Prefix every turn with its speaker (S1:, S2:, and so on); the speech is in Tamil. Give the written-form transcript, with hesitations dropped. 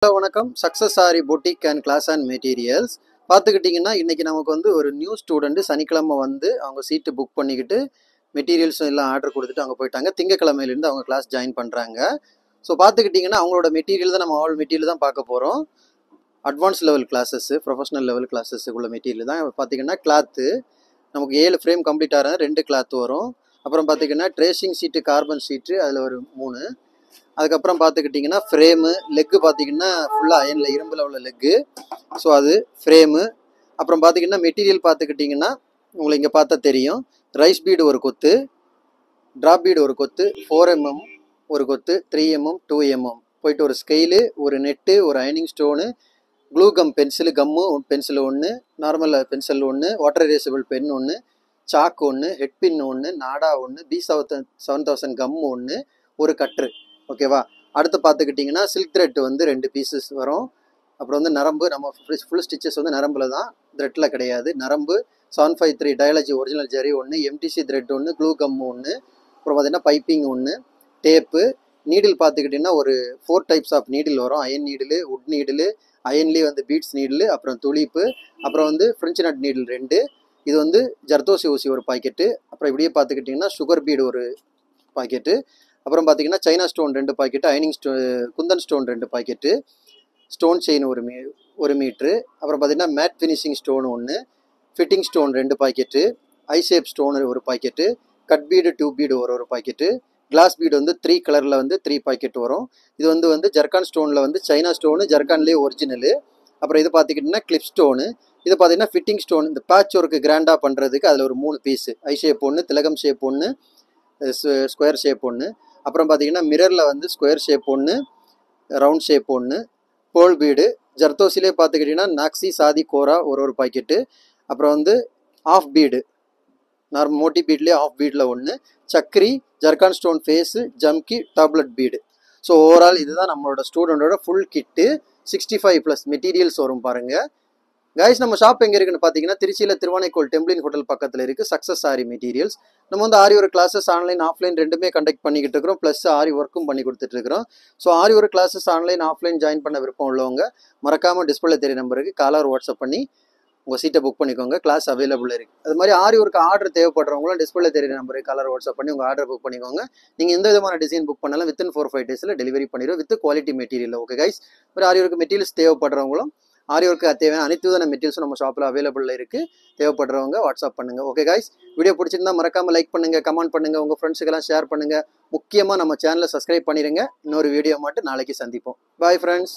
S1: ஹலோ வணக்கம். Success sari boutique and class and materials பார்த்துக்கிட்டிங்கன்னா, இன்றைக்கி நமக்கு வந்து ஒரு நியூ ஸ்டூடெண்ட்டு சனிக்கிழமை வந்து அவங்க சீட்டு புக் பண்ணிக்கிட்டு மெட்டீரியல்ஸும் எல்லாம் ஆர்டர் கொடுத்துட்டு அவங்க போயிட்டாங்க. திங்கக்கிழமையிலேருந்து அவங்க கிளாஸ் ஜாயின் பண்ணுறாங்க. ஸோ பார்த்துக்கிட்டிங்கன்னா அவங்களோட மெட்டீரியல் தான், நம்ம ஆல் மெட்டீரியல் தான் பார்க்க போகிறோம். Advance level classes, professional level கிளாஸஸுக்குள்ள மெட்டீரியல் தான். பார்த்திங்கன்னா கிளாத்து நமக்கு 7 ஃப்ரேம் கம்ப்ளீட் ஆகிற 2 கிளாத் வரும். அப்புறம் பார்த்திங்கன்னா ட்ரேசிங் ஷீட்டு, கார்பன் ஷீட்டு அதில் ஒரு 3. அதுக்கப்புறம் பார்த்துக்கிட்டிங்கன்னா ஃப்ரேமு, லெக்கு பார்த்திங்கன்னா ஃபுல்லாக அயனில் இரும்பில் உள்ள லெக்கு. ஸோ அது ஃப்ரேமு. அப்புறம் பார்த்திங்கன்னா மெட்டீரியல் பார்த்துக்கிட்டிங்கன்னா உங்களுக்கு இங்கே பார்த்தா தெரியும். ரைஸ் பீடு ஒரு கொத்து, ட்ராப் பீடு ஒரு கொத்து, 4mm ஒரு கொத்து, 3mm 2mm போயிட்டு ஒரு ஸ்கெயிலு, ஒரு நெட்டு, ஒரு அயனிங் ஸ்டோனு, க்ளூ கம் பென்சிலு, கம்மு பென்சில் ஒன்று, நார்மல் பென்சில் ஒன்று, வாட்டர் எரேசபிள் பென் ஒன்று, சாக்கு ஒன்று, ஹெட் பின் ஒன்று, நாடா ஒன்று, B7000 கம்மு ஒன்று, ஒரு கட்ரு. ஓகேவா? அடுத்து பார்த்துக்கிட்டிங்கன்னா சில்க் த்ரெட் வந்து 2 பீசஸ் வரும். அப்புறம் வந்து நரம்பு, நம்ம ஃபுல் ஸ்டிச்சஸ் வந்து நரம்பில் தான், த்ரெட்டில் கிடையாது. நரம்பு 753 டயலஜி ஒரிஜினல் ஜரி ஒன்று, எம்டிசி த்ரெட் ஒன்று, க்ளூ கம் ஒன்று, அப்புறம் பார்த்திங்கன்னா பைப்பிங் ஒன்று, டேப்பு. நீடில் பார்த்துக்கிட்டிங்கன்னா ஒரு 4 டைப்ஸ் ஆஃப் நீடில் வரும். அயன் நீடிலு, உட் நீடிலு, அயன்லேயே வந்து பீட்ஸ் நீடிலு, அப்புறம் துளிப்பு, அப்புறம் வந்து ஃப்ரெஞ்சு நட் நீடில் 2. இது வந்து ஜர்தோசி ஊசி ஒரு பாக்கெட்டு. அப்புறம் இப்படியே பார்த்துக்கிட்டிங்கன்னா சுகர் பீடு ஒரு பாக்கெட்டு. அப்புறம் பார்த்திங்கன்னா சைனா ஸ்டோன் 2 பாக்கெட்டு, அயனிங் kundan stone 2 packet, stone chain ஒரு மீட்ரு. அப்புறம் பார்த்திங்கன்னா மேட் ஃபினிஷிங் ஸ்டோன் ஒன்று, fitting stone 2 packet, eye shape stone ஒரு பாக்கெட்டு, கட் பீடு 2 பீடு ஒரு பாக்கெட்டு, கிளாஸ் பீடு வந்து 3 கலரில் வந்து 3 பாக்கெட் வரும். இது வந்து ஜர்கான் ஸ்டோனில் வந்து சைனா ஸ்டோனு, ஜர்கான்லேயே ஒரிஜினலு. அப்புறம் இது பார்த்துக்கிட்டிங்கன்னா கிளிப் ஸ்டோனு. இது பார்த்திங்கன்னா ஃபிட்டிங் ஸ்டோன், இந்த பேட்ச் ஒர்க்கு கிராண்டாக பண்ணுறதுக்கு அதில் ஒரு 3 பீஸு, ஐ ஷேப் ஒன்று, திலகம் ஷேப் ஒன்று, ஸ்கொயர் ஷேப் ஒன்று. அப்புறம் பார்த்திங்கன்னா மிரரில் வந்து ஸ்கொயர் ஷேப் ஒன்று, ரவுண்ட் ஷேப் ஒன்று, போல் பீடு. ஜர்தோசிலே பார்த்துக்கிட்டிங்கன்னா நாக்ஸி, சாதி, கோரா ஒரு பாக்கெட்டு. அப்புறம் வந்து ஆஃப் பீடு, மோட்டி பீட்லேயே ஆஃப் பீடில் ஒன்று, சக்கரி, ஜர்கான் ஸ்டோன் ஃபேஸு, ஜம்கி, டாப்லெட் பீடு. ஸோ ஓவரால் இதுதான் நம்மளோட ஸ்டூடெண்டோட ஃபுல் கிட்டு. 65+ மெட்டீரியல்ஸ் வரும் பாருங்கள். கைஸ், நம்ம ஷாப் எங்கே இருக்குன்னு பார்த்தீங்கன்னா திருச்சியில் திருவானைக்கோள் டெம்பிளின் ஹோட்டல் பக்கத்தில் இருக்குது. Success sari materials. நம்ம வந்து aari work classes online offline ரெண்டுமே கண்டக்ட் பண்ணிக்கிட்டு இருக்கிறோம். ப்ளஸ் ஆரி ஒர்க்கும் பண்ணி கொடுத்துட்ருக்கிறோம். So aari work classes online offline join பண்ண விருப்பம் உள்ளவங்க மறக்காமல் டிஸ்பிளே தெரிய நம்பருக்கு காலர் வாட்ஸ்அப் பண்ணி உங்கள் சீட்டை புக் பண்ணிக்கோங்க. கிளாஸ் அவைலபிள் இருக்குது. அது மாதிரி ஆரி ஒர்க் ஆர்டர் தேவைப்படுறவங்களும் டிஸ்பிளே தெரிய நம்பருக்கு காலர் வாட்ஸ்அப் பண்ணி உங்கள் ஆர்டர் புக் பண்ணிக்கோங்க. நீங்கள் எந்த விதமான டிசைன் புக் பண்ணாலும் வித்தின் 4-5 டேஸில் டெலிவரி பண்ணிடுவோம் with quality material. Okay guys, ஒரு ஆரி ஒர்க் மெட்டீரியல்ஸ் தேவைப்படுறவங்களும் ஆரி ஒர்க்கு தேவையான அனைத்து விதமான மெட்டீரியல்ஸும் நம்ம ஷாப்பில் அவைலபிளில் இருக்குது. தேவைப்படுறவங்க வாட்ஸ்அப் பண்ணுங்கள். ஓகே கைஸ், வீடியோ பிடிச்சிருந்தா மறக்காமல் லைக் பண்ணுங்கள், கமெண்ட் பண்ணுங்கள், உங்கள் ஃப்ரெண்ட்ஸுக்கெல்லாம் ஷேர் பண்ணுங்கள். முக்கியமாக நம்ம சேனலை சப்ஸ்கிரைப் பண்ணிடுங்க. இன்னொரு வீடியோ மட்டும் நாளைக்கு சந்திப்போம். Bye friends.